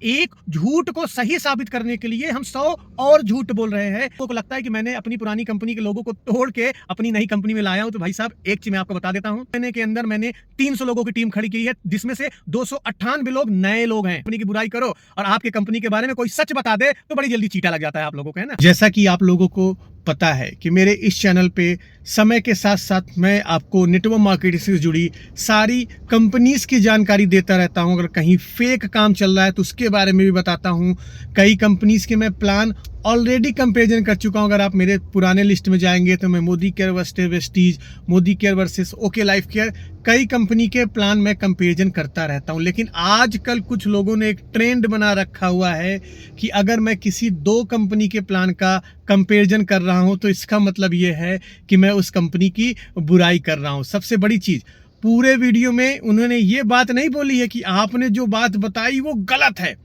एक झूठ को सही साबित करने के लिए हम 100 और झूठ बोल रहे हैं। लोगों को लगता है कि मैंने अपनी पुरानी कंपनी के लोगों को तोड़ के अपनी नई कंपनी में लाया हूं। तो भाई साहब, एक चीज मैं आपको बता देता हूं, महीने के अंदर मैंने 300 लोगों की टीम खड़ी की है, जिसमें से 298 लोग नए लोग हैं। कंपनी की बुराई करो और आपके कंपनी के बारे में कोई सच बता दे तो बड़ी जल्दी चीटा लग जाता है आप लोगों को, है ना। जैसा कि आप लोगों को पता है कि मेरे इस चैनल पे समय के साथ साथ मैं आपको नेटवर्क मार्केटिंग से जुड़ी सारी कंपनीज की जानकारी देता रहता हूं। अगर कहीं फेक काम चल रहा है तो उसके बारे में भी बताता हूं। कई कंपनीज के मैं प्लान ऑलरेडी कंपेरिजन कर चुका हूं। अगर आप मेरे पुराने लिस्ट में जाएंगे तो मैं Modi care versus Vestige, Modi care versus okay life care, कई कंपनी के प्लान मैं कंपेरिजन करता रहता हूं। लेकिन आजकल कुछ लोगों ने एक ट्रेंड बना रखा हुआ है कि अगर मैं किसी दो कंपनी के प्लान का कंपेरिजन कर रहा हूं तो इसका मतलब ये है कि मैं उस कंपनी की बुराई कर रहा हूं। सबसे बड़ी चीज, पूरे वीडियो में उन्होंने ये बात नहीं बोली है कि आपने जो बात बताई वो गलत है,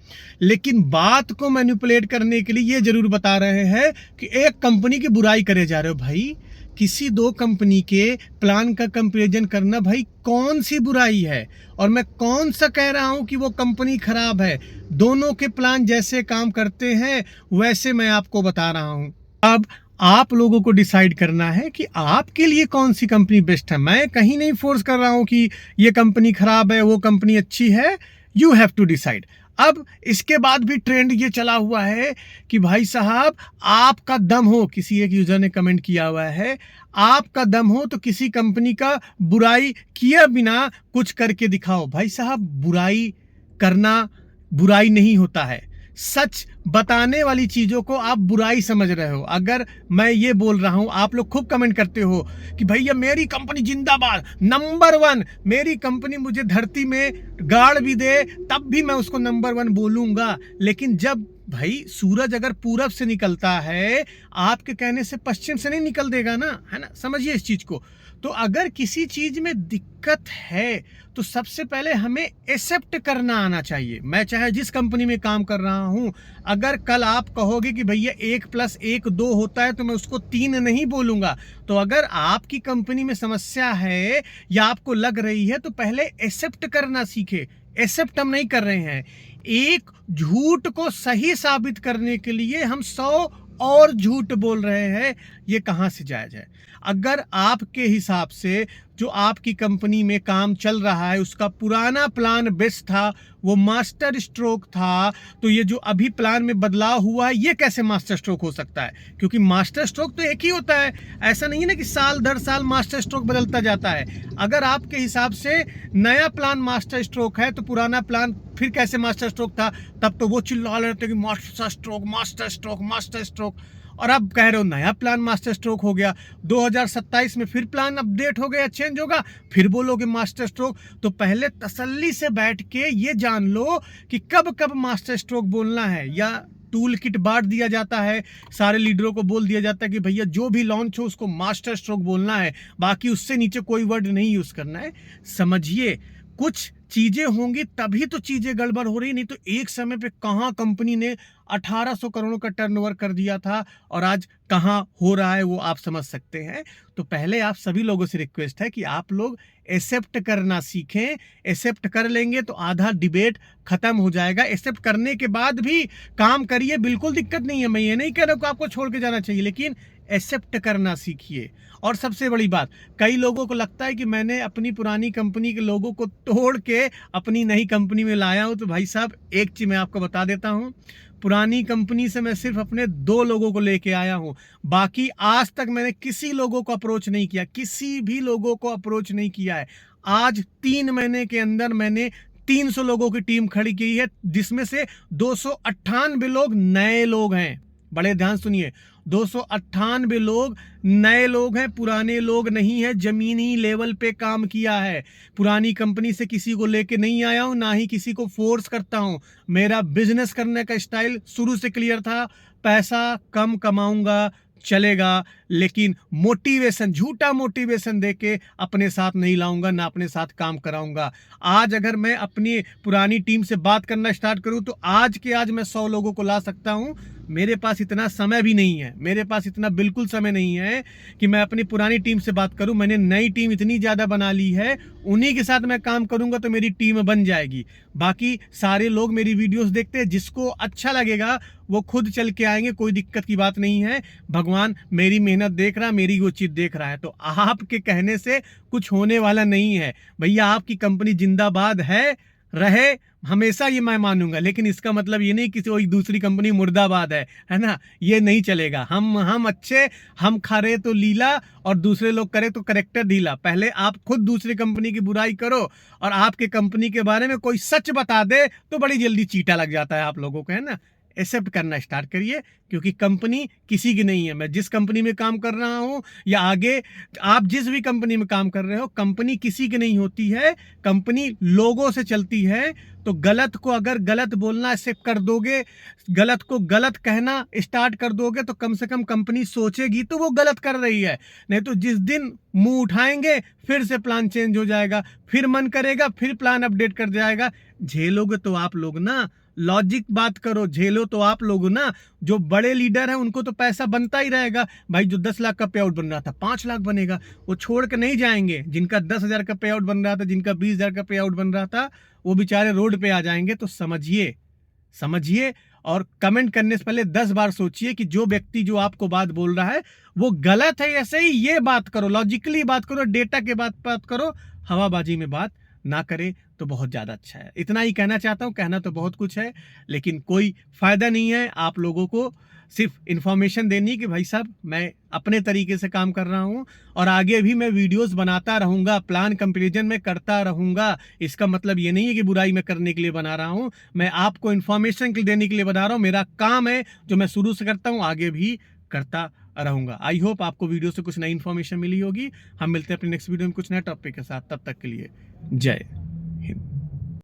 लेकिन बात को मैनिपुलेट करने के लिए ये जरूर बता रहे हैं कि एक कंपनी की बुराई करे जा रहे हो। भाई, किसी दो कंपनी के प्लान का कंपैरिजन करना भाई कौन सी बुराई है? और मैं कौन सा कह रहा हूं कि वो कंपनी खराब है? दोनों के प्लान जैसे काम करते हैं वैसे मैं आपको बता रहा हूं। अब आप लोगों को डिसाइड करना है कि आपके लिए कौन सी कंपनी बेस्ट है। मैं कहीं नहीं फोर्स कर रहा हूं कि ये कंपनी खराब है, वो कंपनी अच्छी है। You have to decide. अब इसके बाद भी ट्रेंड ये चला हुआ है कि भाई साहब, आपका दम हो, किसी एक यूजर ने कमेंट किया हुआ है, आपका दम हो तो किसी कंपनी का बुराई किए बिना कुछ करके दिखाओ। भाई साहब, बुराई करना बुराई नहीं होता है। सच बताने वाली चीजों को आप बुराई समझ रहे हो। अगर मैं ये बोल रहा हूं, आप लोग खूब कमेंट करते हो कि भैया मेरी कंपनी जिंदाबाद, नंबर 1, मेरी कंपनी मुझे धरती में गाड़ भी दे तब भी मैं उसको नंबर 1 बोलूंगा। लेकिन जब भाई सूरज अगर पूरब से निकलता है, आपके कहने से पश्चिम से नहीं निकल देगा ना, है ना। समझिए इस चीज को। तो अगर किसी चीज में दिक्कत है तो सबसे पहले हमें एक्सेप्ट करना आना चाहिए। मैं चाहे जिस कंपनी में काम कर रहा हूं, अगर कल आप कहोगे कि भैया 1+1 2 होता है तो मैं उसको 3 नहीं बोलूंगा। तो अगर आपकी कंपनी में समस्या है या आपको लग रही है तो पहले एक्सेप्ट करना सीखे। एक्सेप्ट हम नहीं कर रहे हैं। एक झूठ को सही साबित करने के लिए हम 100 और झूठ बोल रहे हैं। ये कहां से जायज है? अगर आपके हिसाब से जो आपकी कंपनी में काम चल रहा है उसका पुराना प्लान बेस्ट था, वो मास्टर स्ट्रोक था, तो ये जो अभी प्लान में बदलाव हुआ है ये कैसे मास्टर स्ट्रोक हो सकता है? क्योंकि मास्टर स्ट्रोक तो एक ही होता है। ऐसा नहीं है ना कि साल दर साल मास्टर स्ट्रोक बदलता जाता है। अगर आपके हिसाब से नया प्लान मास्टर स्ट्रोक है तो पुराना प्लान फिर कैसे मास्टर स्ट्रोक था? तब तो वो चिल्ला रहे थे कि master stroke, master stroke, master stroke, और अब कह रहे हो नया प्लान मास्टर स्ट्रोक हो गया। 2027 में फिर प्लान अपडेट हो गया, चेंज होगा, फिर बोलोगे मास्टर स्ट्रोक। तो पहले तसल्ली से बैठ के ये जान लो कि कब कब मास्टर स्ट्रोक बोलना है। या टूल किट बांट दिया जाता है, सारे लीडरों को बोल दिया जाता है कि भैया जो भी लॉन्च हो उसको मास्टर स्ट्रोक बोलना है, बाकी उससे नीचे कोई वर्ड नहीं यूज करना है। समझिए, कुछ चीजें होंगी तभी तो चीजें गड़बड़ हो रही, नहीं तो एक समय पे कहां कंपनी ने 1800 करोड़ का टर्नओवर कर दिया था और आज कहां हो रहा है वो आप समझ सकते हैं। तो पहले आप सभी लोगों से रिक्वेस्ट है कि आप लोग एक्सेप्ट करना सीखें। एक्सेप्ट कर लेंगे तो आधा डिबेट खत्म हो जाएगा। एक्सेप्ट करने के बाद भी काम करिए, बिल्कुल दिक्कत नहीं है। मैं ये नहीं कह रहा हूं आपको छोड़ के जाना चाहिए, लेकिन एक्सेप्ट करना सीखिए। और सबसे बड़ी बात, कई लोगों को लगता है कि मैंने अपनी पुरानी कंपनी के लोगों को तोड़ के अपनी नई कंपनी में लाया हूं। तो भाई साहब, एक चीज मैं आपको बता देता हूं, पुरानी कंपनी से मैं सिर्फ अपने 2 लोगों को लेके आया हूं। बाकी आज तक मैंने किसी लोगों को अप्रोच नहीं किया, किसी भी लोगों को अप्रोच नहीं किया है। आज 3 महीने के अंदर मैंने 300 लोगों की टीम खड़ी की है, जिसमें से 298 लोग नए लोग हैं। बड़े ध्यान सुनिए, 298 लोग नए लोग हैं, पुराने लोग नहीं है। जमीनी लेवल पे काम किया है। पुरानी कंपनी से किसी को लेके नहीं आया हूं, ना ही किसी को फोर्स करता हूं। मेरा बिजनेस करने का स्टाइल शुरू से क्लियर था, पैसा कम कमाऊंगा चलेगा, लेकिन मोटिवेशन, झूठा मोटिवेशन देके अपने साथ नहीं लाऊंगा, ना अपने साथ काम कराऊंगा। आज अगर मैं अपनी पुरानी टीम से बात करना स्टार्ट करूं तो आज के आज मैं 100 लोगों को ला सकता हूं। मेरे पास इतना समय भी नहीं है, मेरे पास इतना बिल्कुल समय नहीं है कि मैं अपनी पुरानी टीम से बात करूं। मैंने नई टीम इतनी ज़्यादा बना ली है, उन्हीं के साथ मैं काम करूंगा तो मेरी टीम बन जाएगी। बाकी सारे लोग मेरी वीडियोस देखते हैं, जिसको अच्छा लगेगा वो खुद चल के आएंगे, कोई दिक्कत की बात नहीं है। भगवान मेरी मेहनत देख रहा है, मेरी वो चीज़ देख रहा है, तो आपके कहने से कुछ होने वाला नहीं है। भैया आपकी कंपनी जिंदाबाद है, रहे हमेशा, ये मैं मानूंगा, लेकिन इसका मतलब ये नहीं कि कोई दूसरी कंपनी मुर्दाबाद है ना, ये नहीं चलेगा। हम अच्छे, हम खा रहे तो लीला और दूसरे लोग करे तो करेक्टर ढीला। पहले आप खुद दूसरी कंपनी की बुराई करो और आपके कंपनी के बारे में कोई सच बता दे तो बड़ी जल्दी चीटा लग जाता है आप लोगों को, है ना। एक्सेप्ट करना स्टार्ट करिए, क्योंकि कंपनी किसी की नहीं है। मैं जिस कंपनी में काम कर रहा हूं या आगे आप जिस भी कंपनी में काम कर रहे हो, कंपनी किसी की नहीं होती है, कंपनी लोगों से चलती है। तो गलत को अगर गलत बोलना एक्सेप्ट कर दोगे, गलत को गलत कहना स्टार्ट कर दोगे, तो कम से कम कंपनी सोचेगी तो वो गलत कर रही है। नहीं तो जिस दिन मुंह उठाएंगे फिर से प्लान चेंज हो जाएगा, फिर मन करेगा फिर प्लान अपडेट कर जाएगा। झेलोगे तो आप लोग ना, लॉजिक बात करो, झेलो तो आप लोग ना। जो बड़े लीडर हैं उनको तो पैसा बनता ही रहेगा भाई। जो 10 लाख का पे आउट बन रहा था 5 लाख बनेगा, वो छोड़ के नहीं जाएंगे। जिनका 10,000 का पे आउट बन रहा था, जिनका 20,000 का पे आउट बन रहा था, वो बेचारे रोड पे आ जाएंगे। तो समझिए और कमेंट करने से पहले 10 बार सोचिए कि जो व्यक्ति जो आपको बात बोल रहा है वो गलत है या सही। ये बात करो, लॉजिकली बात करो, डेटा के बात करो, हवाबाजी में बात ना करे तो बहुत ज़्यादा अच्छा है। इतना ही कहना चाहता हूँ, कहना तो बहुत कुछ है लेकिन कोई फ़ायदा नहीं है। आप लोगों को सिर्फ इन्फॉर्मेशन देनी कि भाई साहब मैं अपने तरीके से काम कर रहा हूँ और आगे भी मैं वीडियोस बनाता रहूँगा, प्लान कंपैरिजन में करता रहूँगा। इसका मतलब ये नहीं है कि बुराई मैं करने के लिए बना रहा हूँ, मैं आपको इन्फॉर्मेशन देने के लिए बना रहा हूँ। मेरा काम है जो मैं शुरू से करता हूँ, आगे भी करता रहूँगा। आई होप आपको वीडियो से कुछ नई इन्फॉर्मेशन मिली होगी। हम मिलते हैं अपने नेक्स्ट वीडियो में कुछ नए टॉपिक के साथ। तब तक के लिए जय हिंद।